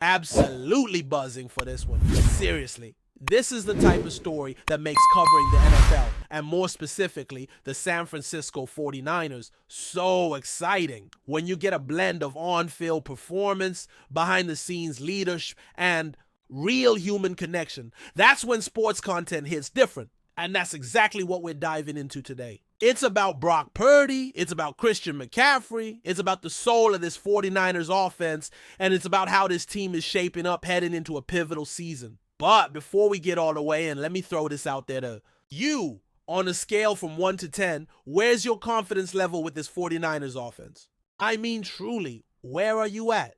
Absolutely buzzing for this one. Seriously. This is the type of story that makes covering the NFL, and more specifically, the San Francisco 49ers, so exciting. When you get a blend of on-field performance, behind-the-scenes leadership, and real human connection, that's when sports content hits different. And that's exactly what we're diving into today. It's about Brock Purdy, it's about Christian McCaffrey, it's about the soul of this 49ers offense, and it's about how this team is shaping up heading into a pivotal season. But before we get all the way in, let me throw this out there to you. On a scale from 1 to 10, where's your confidence level with this 49ers offense? I mean, truly, where are you at?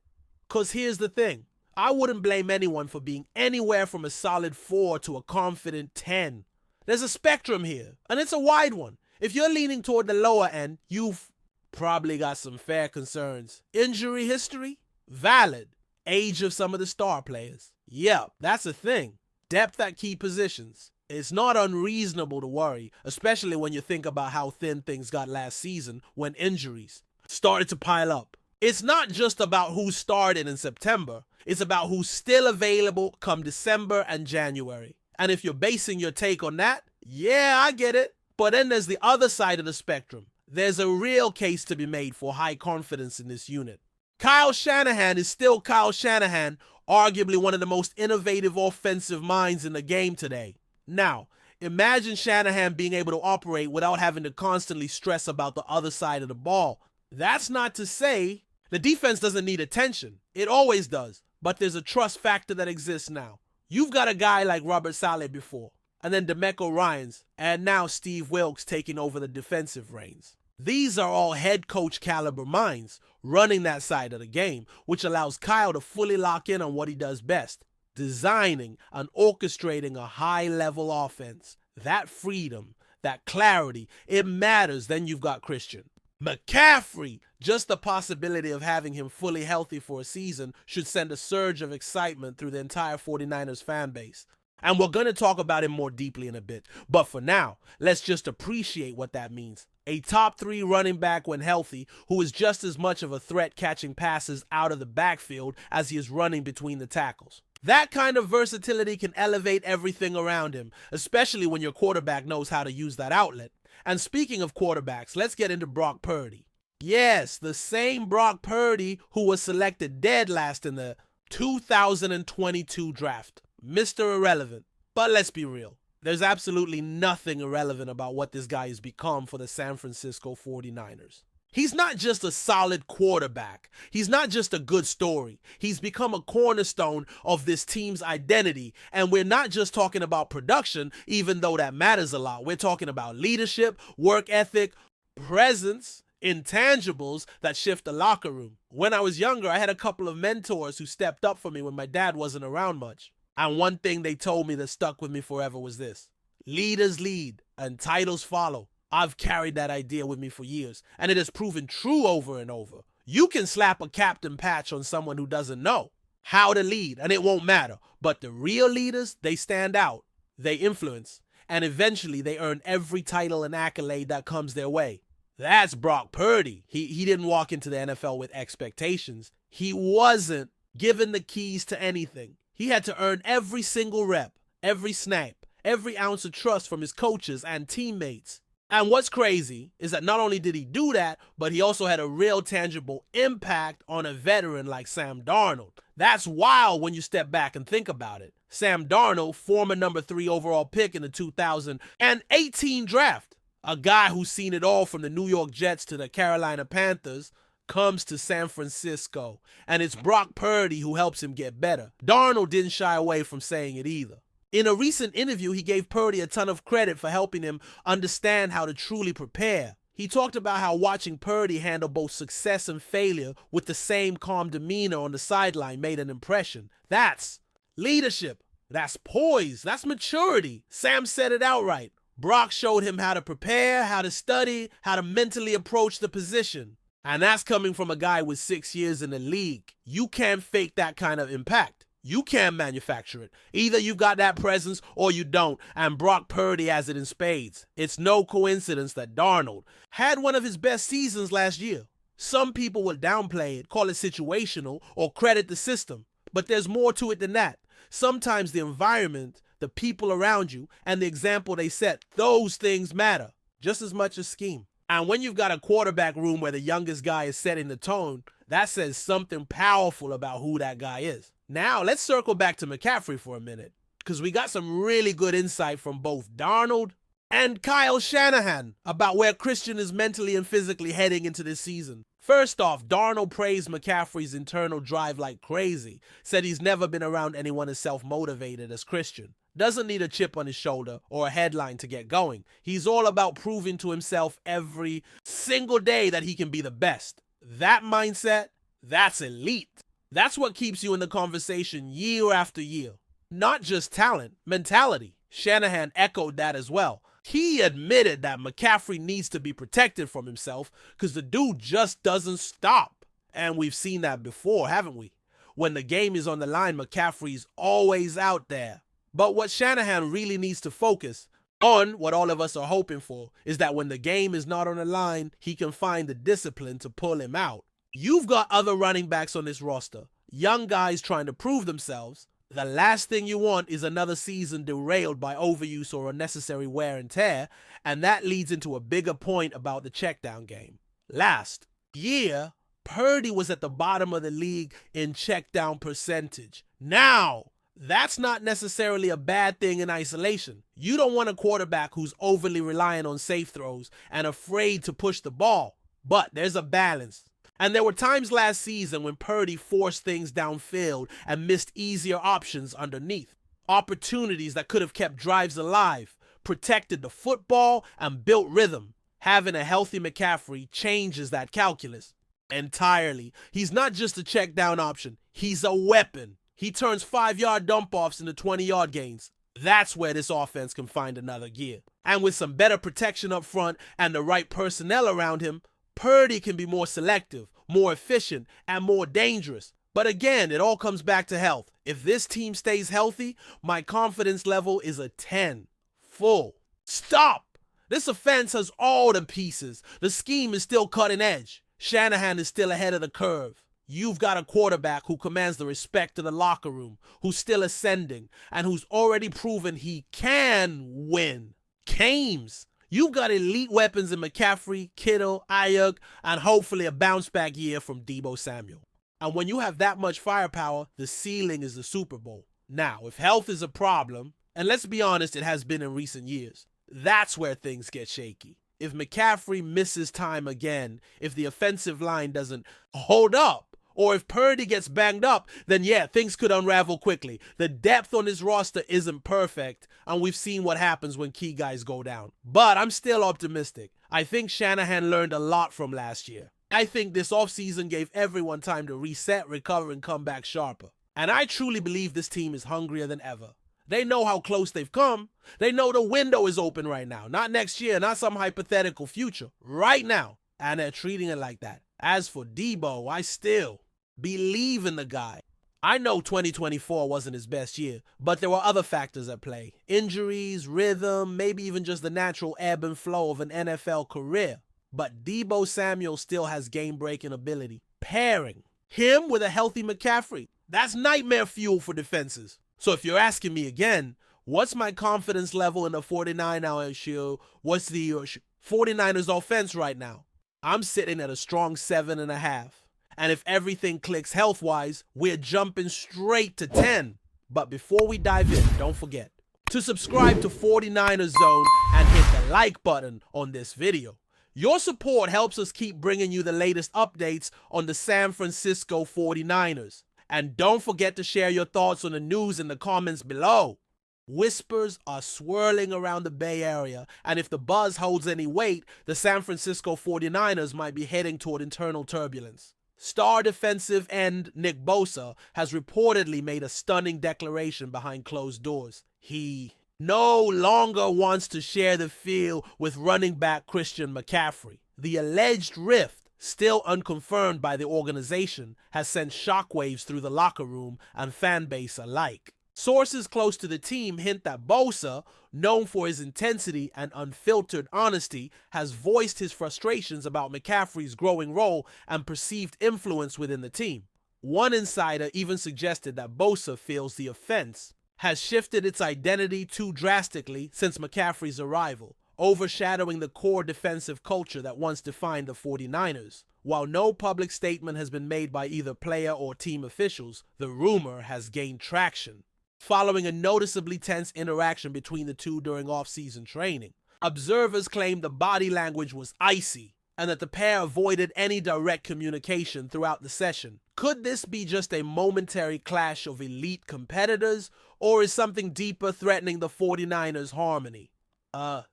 Because here's the thing. I wouldn't blame anyone for being anywhere from a solid 4 to a confident 10. There's a spectrum here, and it's a wide one. If you're leaning toward the lower end, you've probably got some fair concerns. Injury history? Valid. Age of some of the star players? Yep, that's a thing. Depth at key positions. It's not unreasonable to worry, especially when you think about how thin things got last season when injuries started to pile up. It's not just about who started in September. It's about who's still available come December and January. And if you're basing your take on that, yeah, I get it. But then there's the other side of the spectrum. There's a real case to be made for high confidence in this unit. Kyle Shanahan is still Kyle Shanahan, arguably one of the most innovative offensive minds in the game today. Now, imagine Shanahan being able to operate without having to constantly stress about the other side of the ball. That's not to say the defense doesn't need attention. It always does. But there's a trust factor that exists now. You've got a guy like Robert Saleh before, and then DeMeco Ryans, and now Steve Wilks taking over the defensive reins. These are all head coach caliber minds running that side of the game, which allows Kyle to fully lock in on what he does best, designing and orchestrating a high-level offense. That freedom, that clarity, it matters. Then you've got Christian McCaffrey. Just the possibility of having him fully healthy for a season should send a surge of excitement through the entire 49ers fan base. And we're going to talk about him more deeply in a bit. But for now, let's just appreciate what that means. A top 3 running back when healthy, who is just as much of a threat catching passes out of the backfield as he is running between the tackles. That kind of versatility can elevate everything around him, especially when your quarterback knows how to use that outlet. And speaking of quarterbacks, let's get into Brock Purdy. Yes, the same Brock Purdy who was selected dead last in the 2022 draft. Mr. Irrelevant. But let's be real. There's absolutely nothing irrelevant about what this guy has become for the San Francisco 49ers. He's not just a solid quarterback. He's not just a good story. He's become a cornerstone of this team's identity. And we're not just talking about production, even though that matters a lot. We're talking about leadership, work ethic, presence, intangibles that shift the locker room. When I was younger, I had a couple of mentors who stepped up for me when my dad wasn't around much. And one thing they told me that stuck with me forever was this: leaders lead and titles follow. I've carried that idea with me for years, and it has proven true over and over. You can slap a captain patch on someone who doesn't know how to lead, and it won't matter. But the real leaders, they stand out, they influence, and eventually they earn every title and accolade that comes their way. That's Brock Purdy. He didn't walk into the NFL with expectations. He wasn't given the keys to anything. He had to earn every single rep, every snap, every ounce of trust from his coaches and teammates. And what's crazy is that not only did he do that, but he also had a real tangible impact on a veteran like Sam Darnold. That's wild when you step back and think about it. Sam Darnold, former number 3 overall pick in the 2018 draft, a guy who's seen it all from the New York Jets to the Carolina Panthers, comes to San Francisco, and it's Brock Purdy who helps him get better. Darnold didn't shy away from saying it either. In a recent interview, he gave Purdy a ton of credit for helping him understand how to truly prepare. He talked about how watching Purdy handle both success and failure with the same calm demeanor on the sideline made an impression. That's leadership. That's poise. That's maturity. Sam said it outright. Brock showed him how to prepare, how to study, how to mentally approach the position. And that's coming from a guy with 6 years in the league. You can't fake that kind of impact. You can't manufacture it. Either you've got that presence or you don't, and Brock Purdy has it in spades. It's no coincidence that Darnold had one of his best seasons last year. Some people will downplay it, call it situational, or credit the system. But there's more to it than that. Sometimes the environment, the people around you, and the example they set, those things matter just as much as scheme. And when you've got a quarterback room where the youngest guy is setting the tone, that says something powerful about who that guy is. Now, let's circle back to McCaffrey for a minute, because we got some really good insight from both Darnold and Kyle Shanahan about where Christian is mentally and physically heading into this season. First off, Darnold praised McCaffrey's internal drive like crazy, said he's never been around anyone as self-motivated as Christian. Doesn't need a chip on his shoulder or a headline to get going. He's all about proving to himself every single day that he can be the best. That mindset, that's elite. That's what keeps you in the conversation year after year. Not just talent, mentality. Shanahan echoed that as well. He admitted that McCaffrey needs to be protected from himself because the dude just doesn't stop. And we've seen that before, haven't we? When the game is on the line, McCaffrey's always out there. But what Shanahan really needs to focus on, what all of us are hoping for, is that when the game is not on the line, he can find the discipline to pull him out. You've got other running backs on this roster, young guys trying to prove themselves. The last thing you want is another season derailed by overuse or unnecessary wear and tear, and that leads into a bigger point about the checkdown game. Last year, Purdy was at the bottom of the league in checkdown percentage. Now, that's not necessarily a bad thing in isolation. You don't want a quarterback who's overly reliant on safe throws and afraid to push the ball, but there's a balance. And there were times last season when Purdy forced things downfield and missed easier options underneath. Opportunities that could have kept drives alive, protected the football, and built rhythm. Having a healthy McCaffrey changes that calculus entirely. He's not just a check down option, he's a weapon. He turns 5-yard dump-offs into 20-yard gains. That's where this offense can find another gear. And with some better protection up front and the right personnel around him, Purdy can be more selective, more efficient, and more dangerous. But again, it all comes back to health. If this team stays healthy, my confidence level is a 10. Full. Stop! This offense has all the pieces. The scheme is still cutting edge. Shanahan is still ahead of the curve. You've got a quarterback who commands the respect of the locker room, who's still ascending, and who's already proven he can win games. You've got elite weapons in McCaffrey, Kittle, Ayuk, and hopefully a bounce-back year from Deebo Samuel. And when you have that much firepower, the ceiling is the Super Bowl. Now, if health is a problem, and let's be honest, it has been in recent years, that's where things get shaky. If McCaffrey misses time again, if the offensive line doesn't hold up, or if Purdy gets banged up, then yeah, things could unravel quickly. The depth on his roster isn't perfect, and we've seen what happens when key guys go down. But I'm still optimistic. I think Shanahan learned a lot from last year. I think this offseason gave everyone time to reset, recover, and come back sharper. And I truly believe this team is hungrier than ever. They know how close they've come. They know the window is open right now. Not next year, not some hypothetical future. Right now. And they're treating it like that. As for Deebo, I still believe in the guy. I know 2024 wasn't his best year, but there were other factors at play. Injuries, rhythm, maybe even just the natural ebb and flow of an NFL career. But Deebo Samuel still has game-breaking ability. Pairing him with a healthy McCaffrey, that's nightmare fuel for defenses. So if you're asking me again, what's my confidence level in the 49ers issue? What's the 49ers offense right now? I'm sitting at a strong 7.5. And if everything clicks health-wise, we're jumping straight to 10. But before we dive in, don't forget to subscribe to 49ers Zone and hit the like button on this video. Your support helps us keep bringing you the latest updates on the San Francisco 49ers. And don't forget to share your thoughts on the news in the comments below. Whispers are swirling around the Bay Area, and if the buzz holds any weight, the San Francisco 49ers might be heading toward internal turbulence. Star defensive end Nick Bosa has reportedly made a stunning declaration behind closed doors. He no longer wants to share the field with running back Christian McCaffrey. The alleged rift, still unconfirmed by the organization, has sent shockwaves through the locker room and fan base alike. Sources close to the team hint that Bosa, known for his intensity and unfiltered honesty, has voiced his frustrations about McCaffrey's growing role and perceived influence within the team. One insider even suggested that Bosa feels the offense has shifted its identity too drastically since McCaffrey's arrival, overshadowing the core defensive culture that once defined the 49ers. While no public statement has been made by either player or team officials, the rumor has gained traction. Following a noticeably tense interaction between the two during off-season training, observers claimed the body language was icy and that the pair avoided any direct communication throughout the session. Could this be just a momentary clash of elite competitors, or is something deeper threatening the 49ers' harmony?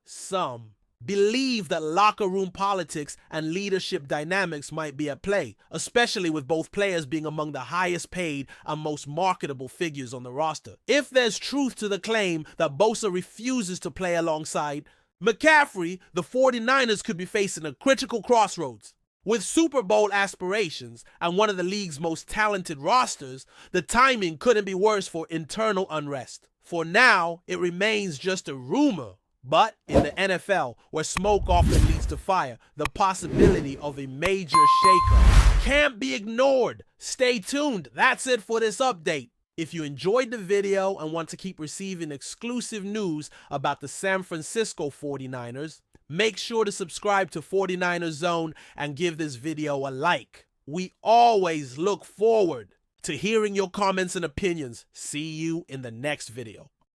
Some believe that locker room politics and leadership dynamics might be at play, especially with both players being among the highest paid and most marketable figures on the roster. If there's truth to the claim that Bosa refuses to play alongside McCaffrey, the 49ers could be facing a critical crossroads. With Super Bowl aspirations and one of the league's most talented rosters, the timing couldn't be worse for internal unrest. For now, it remains just a rumor. But in the NFL, where smoke often leads to fire, the possibility of a major shakeup can't be ignored. Stay tuned. That's it for this update. If you enjoyed the video and want to keep receiving exclusive news about the San Francisco 49ers, make sure to subscribe to 49ers Zone and give this video a like. We always look forward to hearing your comments and opinions. See you in the next video.